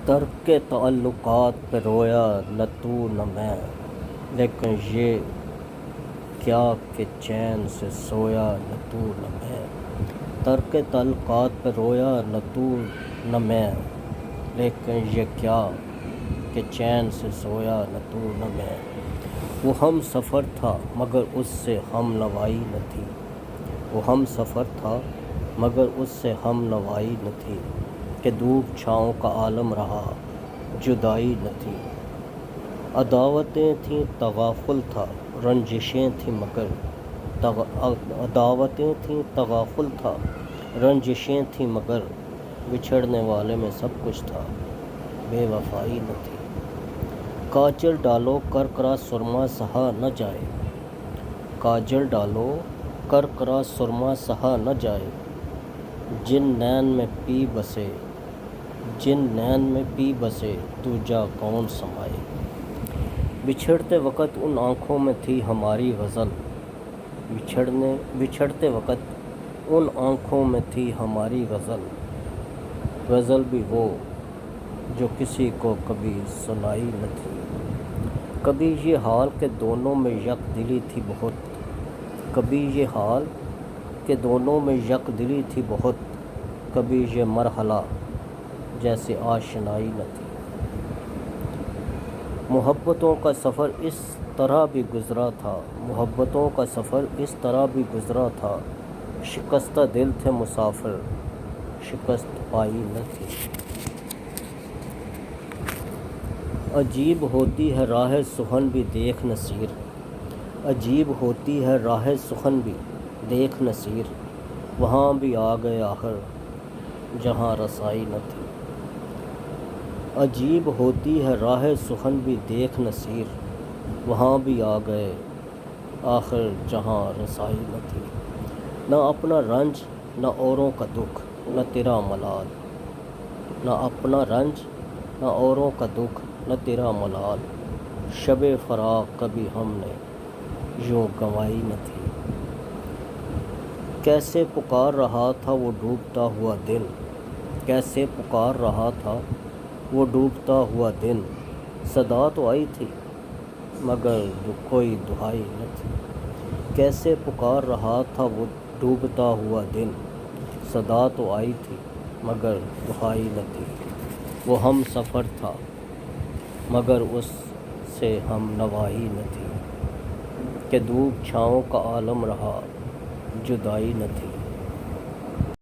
ترک تعلقات پہ رویا نہ تو نہ میں، لیکن یہ کیا کہ چین سے سویا نہ تو نہ میں۔ ترک تعلقات پہ رویا نہ تو نہ میں، لیکن یہ کیا کہ چین سے سویا نہ تو نہ میں۔ وہ ہم سفر تھا مگر اس سے ہم نوائی نہ تھی، وہ ہم سفر تھا مگر اس سے ہم نوائی نہ تھی، کہ دھوپ چھاؤں کا عالم رہا جدائی نہ تھی۔ عداوتیں تھیں تغافل تھا رنجشیں تھیں مگر عداوتیں تھیں تغافل تھا رنجشیں تھیں مگر بچھڑنے والے میں سب کچھ تھا، بے وفائی نہ تھی۔ کاجل ڈالو کرکرا سرما سہا نہ جائے، کاجل ڈالو کرکرا سرما سہا نہ جائے، جن نین میں پی بسے جن نین میں پی بسے دوجا کون سمائے۔ بچھڑتے وقت ان آنکھوں میں تھی ہماری غزل، بچھڑتے وقت ان آنکھوں میں تھی ہماری غزل، غزل بھی وہ جو کسی کو کبھی سنائی نہ تھی۔ کبھی یہ حال کہ دونوں میں یک دلی تھی بہت، کبھی یہ حال کہ دونوں میں یک دلی تھی بہت، کبھی یہ مرحلہ جیسے آشنائی نہ تھی۔ محبتوں کا سفر اس طرح بھی گزرا تھا، محبتوں کا سفر اس طرح بھی گزرا تھا، شکستہ دل تھے مسافر شکست پائی نہ تھی۔ عجیب ہوتی ہے راہ سخن بھی دیکھ نصیر، عجیب ہوتی ہے راہ سخن بھی دیکھ نصیر، وہاں بھی آ گئے آخر جہاں رسائی نہ تھی۔ عجیب ہوتی ہے راہ سخن بھی دیکھ نصیر، وہاں بھی آ گئے آخر جہاں رسائی نہ تھی۔ نہ اپنا رنج نہ اوروں کا دکھ نہ تیرا ملال، نہ اپنا رنج نہ اوروں کا دکھ نہ تیرا ملال، شب فراق کبھی ہم نے یوں گنوائی نہ تھی۔ کیسے پکار رہا تھا وہ ڈوبتا ہوا دن، کیسے پکار رہا تھا وہ ڈوبتا ہوا دن، صدا تو آئی تھی مگر کوئی دہائی نہ تھی۔ کیسے پکار رہا تھا وہ ڈوبتا ہوا دن، صدا تو آئی تھی مگر دہائی نہ تھی۔ وہ ہم سفر تھا مگر اس سے ہم نوائی نہ تھی، کہ دھوپ چھاؤں کا عالم رہا جدائی نہ تھی۔